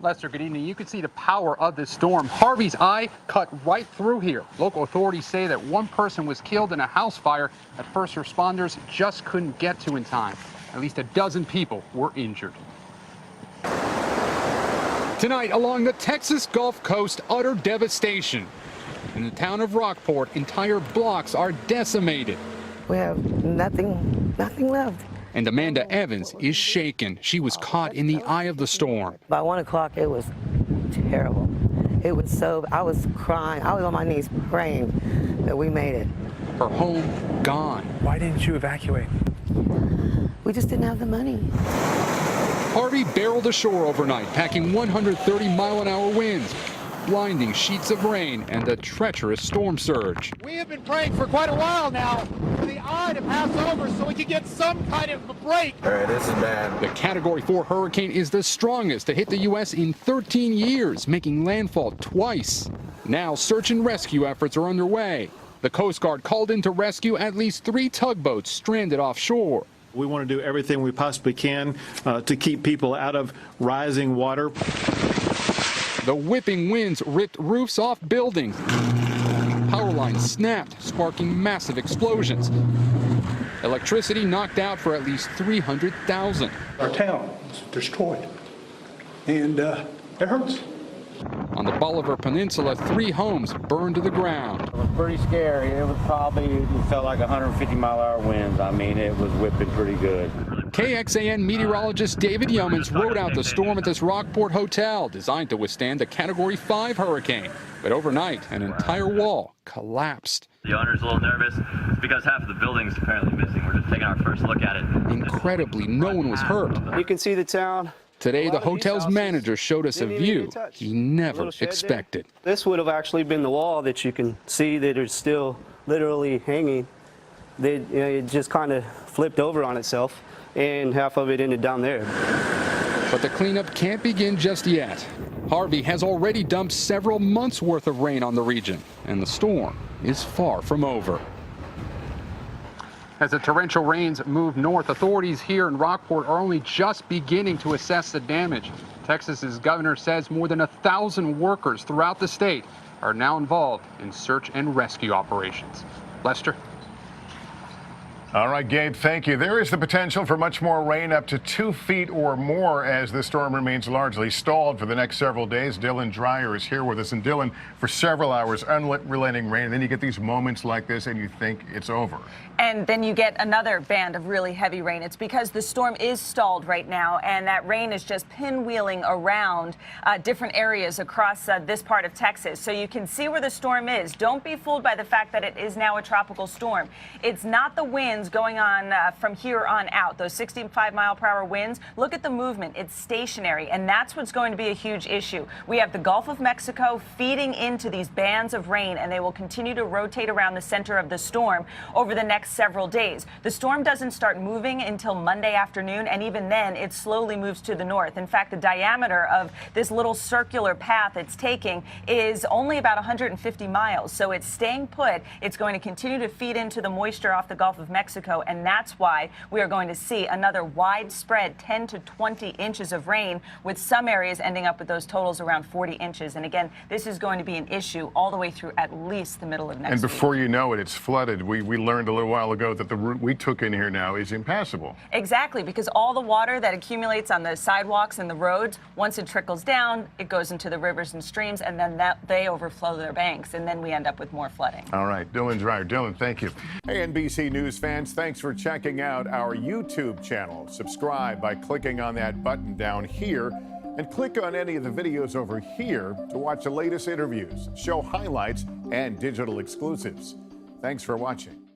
Lester, good evening. You can see the power of this storm. Harvey's eye cut right through here. Local authorities say that one person was killed in a house fire that first responders just couldn't get to in time. At least a dozen people were injured. Tonight, along the Texas Gulf Coast, utter devastation. In the town of Rockport, entire blocks are decimated. We have nothing left. And Amanda Evans is shaken. She was caught in the eye of the storm. By 1 o'clock, it was terrible. It was so, I was crying. I was on my knees praying that we made it. Her home gone. Why didn't you evacuate? We just didn't have the money. Harvey barreled ashore overnight, packing 130-mile-an-hour winds, blinding sheets of rain, and a treacherous storm surge. We have been praying for quite a while now for the eye to pass over so we could get some kind of a break. All right, this is bad. The Category 4 hurricane is the strongest to hit the U.S. in 13 years, making landfall twice. Now search and rescue efforts are underway. The Coast Guard called in to rescue at least 3 tugboats stranded offshore. We want to do everything we possibly can to keep people out of rising water. The whipping winds ripped roofs off buildings. Power lines snapped, sparking massive explosions. Electricity knocked out for at least 300,000. Our town was destroyed, and it hurts. On the Bolivar Peninsula, 3 homes burned to the ground. It was pretty scary. It was probably, it felt like 150-mile-an-hour winds. I mean, it was whipping pretty good. KXAN meteorologist David Yeomans rode out the storm at this Rockport hotel, designed to withstand a Category 5 hurricane. But overnight, an entire wall collapsed. The owner's a little nervous because half of the building's apparently missing. We're just taking our first look at it. Incredibly, no one was hurt. You can see the town. Today, the hotel's manager showed us a view he never expected. This would have actually been the wall that you can see that is still literally hanging. It just kind of flipped over on itself, and half of it ended down there. But the cleanup can't begin just yet. Harvey has already dumped several months' worth of rain on the region, and the storm is far from over. As the torrential rains move north, authorities here in Rockport are only just beginning to assess the damage. Texas's governor says more than 1,000 workers throughout the state are now involved in search and rescue operations. Lester? All right, Gabe, thank you. There is the potential for much more rain, up to 2 feet or more, as the storm remains largely stalled for the next several days. Dylan Dreyer is here with us. And Dylan, for several hours, unrelenting rain. And then you get these moments like this and you think it's over. And then you get another band of really heavy rain. It's because the storm is stalled right now, and that rain is just pinwheeling around different areas across this part of Texas. So you can see where the storm is. Don't be fooled by the fact that it is now a tropical storm. It's not the winds going on from here on out, those 65-mile-per-hour winds. Look at the movement. It's stationary, and that's what's going to be a huge issue. We have the Gulf of Mexico feeding into these bands of rain, and they will continue to rotate around the center of the storm over the next several days. The storm doesn't start moving until Monday afternoon, and even then it slowly moves to the north. In fact, the diameter of this little circular path it's taking is only about 150 miles, so it's staying put. It's going to continue to feed into the moisture off the Gulf of Mexico, and that's why we are going to see another widespread 10 to 20 inches of rain, with some areas ending up with those totals around 40 inches. And again, this is going to be an issue all the way through at least the middle of next week. And before you know it, it's flooded. We learned a little while ago that the route we took in here now is impassable. Exactly, because all the water that accumulates on the sidewalks and the roads, once it trickles down, it goes into the rivers and streams, and then they overflow their banks, and then we end up with more flooding. All right, Dylan Dreyer. Dylan, thank you. Hey, NBC News fans, thanks for checking out our YouTube channel. Subscribe by clicking on that button down here, and click on any of the videos over here to watch the latest interviews, show highlights, and digital exclusives. Thanks for watching.